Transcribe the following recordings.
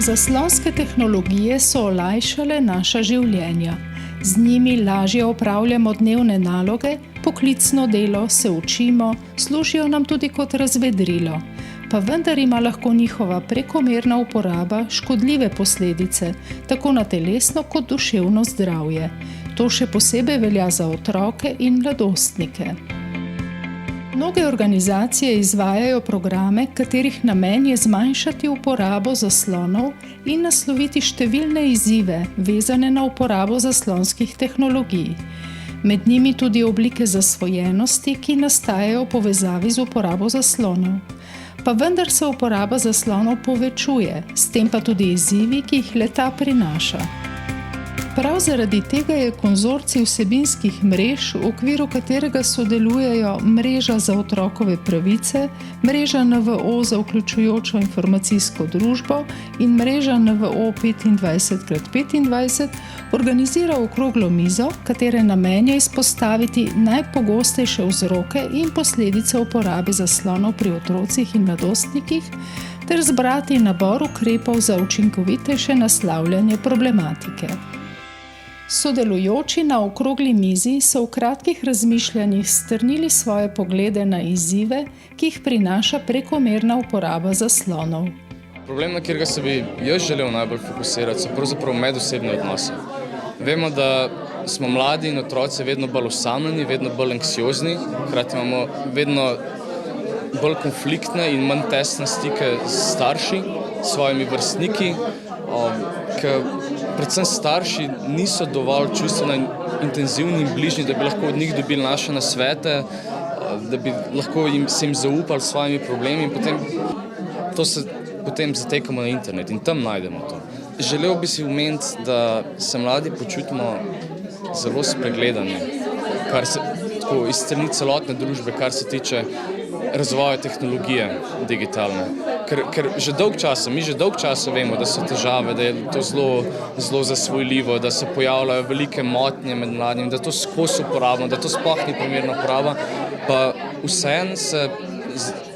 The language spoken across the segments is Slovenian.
Zaslonske tehnologije so olajšale naša življenja. Z njimi lažje opravljamo dnevne naloge, poklicno delo, se učimo, služijo nam tudi kot razvedrilo. Pa vendar ima lahko njihova prekomerna uporaba škodljive posledice, tako na telesno kot duševno zdravje. To še posebej velja za otroke in mladostnike. Mnoge organizacije izvajajo programe, katerih namen je zmanjšati uporabo zaslonov in nasloviti številne izzive, vezane na uporabo zaslonskih tehnologij. Med njimi tudi oblike zasvojenosti, ki nastajajo v povezavi z uporabo zaslonov. Pa vendar se uporaba zaslonov povečuje, s tem pa tudi izzivi, ki jih le-ta prinaša. Prav zaradi tega je konzorcij vsebinskih mrež, v okviru katerega sodelujejo Mreža za otrokove pravice, Mreža NVO za vključujočo informacijsko družbo in Mreža NVO 25x25, organiziral okroglo mizo, katere namen je izpostaviti najpogostejše vzroke in posledice uporabe zaslonov pri otrocih in mladostnikih ter zbrati nabor ukrepov za učinkovitejše naslavljanje problematike. Sodelujoči na okrogli mizi so v kratkih razmišljanjih strnili svoje poglede na izzive, ki jih prinaša prekomerna uporaba zaslonov. Problem, na katerega se bi jaz želel najbolj fokusirati, so pravzaprav medosebni odnosi. Vemo, da smo mladi in otroci vedno bolj osamljeni, vedno bolj anksiozni, hkrati imamo vedno bolj konfliktne in manj tesne stike s starši, s svojimi vrstniki, ker predvsem starši niso dovolj čustveno intenzivni in bližnji, da bi lahko od njih dobili naše nasvete, da bi lahko se jim zaupali s svojimi problemi in potem zatekamo na internet in tam najdemo to. Želel bi si omeniti, da se mladi počutimo zelo spregledani, tako iz strani celotne družbe, kar se tiče razvoja tehnologije digitalne. Ker že dolg časa vemo, da so težave, da je to zelo zasvojljivo, da se pojavljajo velike motnje med mladimi, da to skozi uporabno, da to sploh ni primerna uporaba, pa vseeno se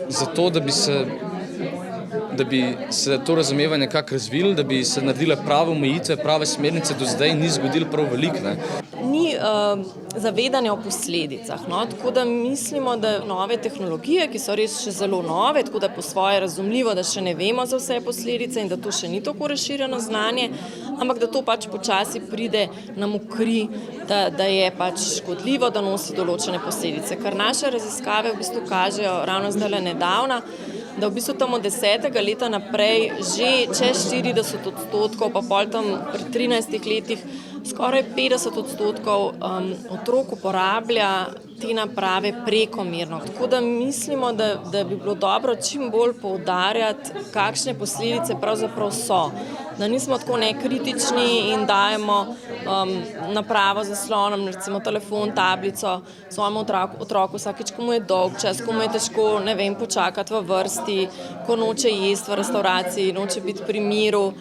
zato, da bi se to razumevanje nekako razvilo, da bi se naredile prave omejitve, prave smernice, do zdaj ni zgodilo prav veliko. Ni zavedanja o posledicah, no? Tako da mislimo, da nove tehnologije, ki so res še zelo nove, tako da po svoje razumljivo, da še ne vemo za vse posledice in da to še ni tako razširjeno znanje, ampak da to pač počasi pride nam v kri, da je pač škodljivo, da nosi določene posledice. Kar naše raziskave v bistvu kažejo ravno zdaj nedavna, da v bistvu tam od 10. leta naprej že čez 40%, pa pol tam pri 13 letih skoraj 50% otrok uporablja te naprave prekomerno. Tako da mislimo, da bi bilo dobro čim bolj poudarjati, kakšne posledice pravzaprav so. Da nismo tako nekritični in dajemo napravo z zaslonom, recimo telefon, tablico svojemu otroku vsakič, ko mu je dolgčas, ko mu je težko, počakati v vrsti, ko noče jesti v restavraciji, noče biti pri miru.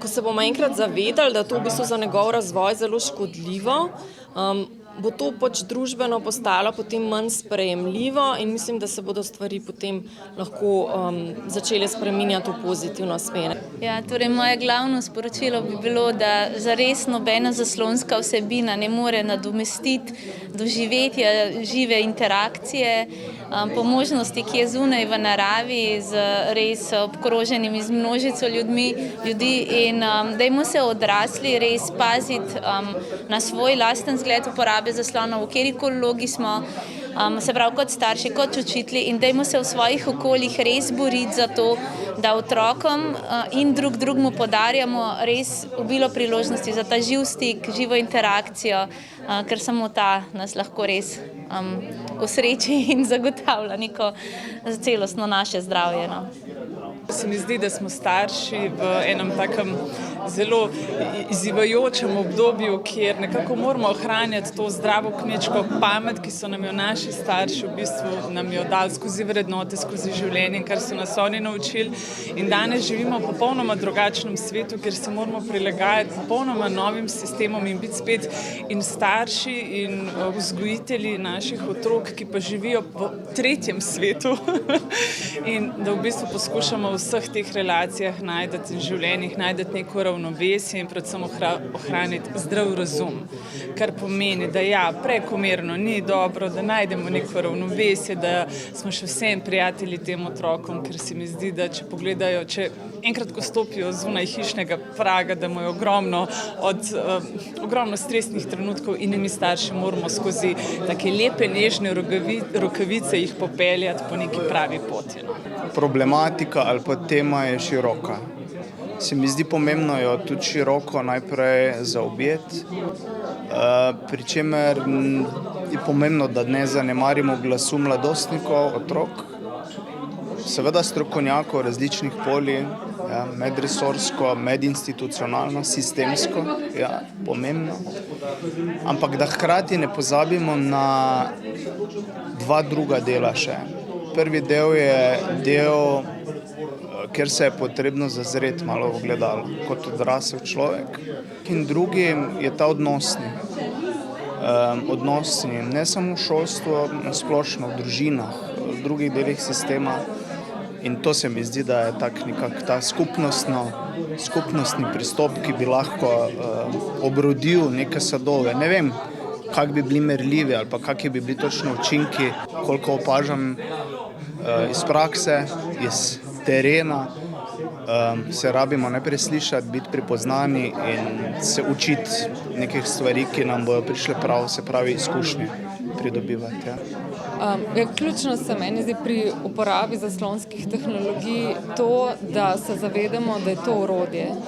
Ko se bomo enkrat zavedali, da to v bistvu za njegov razvoj zelo škodljivo, bo to pač družbeno postalo potem manj sprejemljivo in mislim, da se bodo stvari potem lahko začele spreminjati v pozitivno smer. Ja, torej moje glavno sporočilo bi bilo, da zares nobena zaslonska vsebina ne more nadomestiti doživetja žive interakcije, po možnosti, ki je zunaj v naravi, z res obkroženimi z množico ljudi in dajmo se odrasli res paziti na svoj lasten zgled uporabe zaslonov, v katerikoli vlogi smo, se pravi kot starši, kot učitelji in dajmo se v svojih okoljih res boriti za to, da otrokom in drugemu podarjamo res obilo priložnosti za ta živ stik, živo interakcijo, ker samo ta nas lahko res osreči in zagotavlja neko celostno naše zdravje. Se mi zdi, da smo starši v enem takem zelo izzivajočem obdobju, kjer nekako moramo ohranjati to zdravo kmečko pamet, ki so nam jo naši starši v bistvu nam jo dali skozi vrednote, skozi življenje, kar so nas oni naučili. In danes živimo v popolnoma drugačnem svetu, kjer se moramo prilagajati popolnoma novim sistemom in biti spet in starši in vzgojitelji naših otrok, ki pa živijo v tretjem svetu in da v bistvu poskušamo v vseh teh relacijah najdeti in življenjih najdeti neko ravnovesje in predvsem ohraniti zdrav razum, kar pomeni, da ja, prekomerno ni dobro, da najdemo neko ravnovesje, da smo še vsem prijatelji tem otrokom, ker se mi zdi, da če pogledajo, če enkrat, ko stopijo zunaj hišnega praga, da imajo ogromno stresnih trenutkov in mi starši moramo skozi take lepe, nežne rokavice jih popeljati po neki pravi poti. Problematika ali pa tema je široka. Se mi zdi pomembno jo tudi široko najprej zaobjeti, pri čemer je pomembno, da ne zanemarimo glasu mladostnikov, otrok, seveda strokovnjakov različnih polij, ja, medresorsko, medinstitucionalno, sistemsko, ja, pomembno, ampak da hkrati ne pozabimo na dva druga dela še. Prvi del je del, kjer se je potrebno zazreti malo v ogledalo kot odrasel človek, in drugi je ta odnosni, ne samo v šolstvu, splošno v družinah, v drugih delih sistema. In to se mi zdi, da je tak nekako ta skupnostni pristop, ki bi lahko obrodil neke sadove. Ne vem, kak bi bili merljivi ali pa kakšni bi bili točno učinki, koliko opažam iz prakse, iz terena, se rabimo najprej slišati, biti pripoznani in se učiti nekih stvari, ki nam bodo prišle prav, se pravi izkušnje pridobivati. Ja. Ključno se meni zdi pri uporabi zaslonskih tehnologij to, da se zavedamo, da je to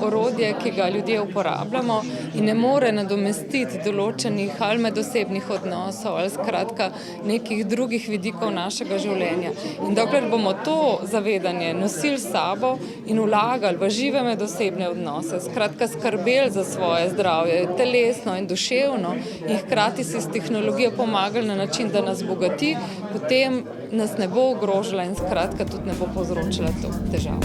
orodje, ki ga ljudje uporabljamo in ne more nadomestiti določenih ali medosebnih odnosov ali skratka nekih drugih vidikov našega življenja. In dokler bomo to zavedanje nosili s sabo in vlagali v žive medosebne odnose, skratka skrbeli za svoje zdravje, telesno in duševno in hkrati si s tehnologijo pomagali na način, da nas bogati, potem nas ne bo ogrožala in skratka tudi ne bo povzročila težav.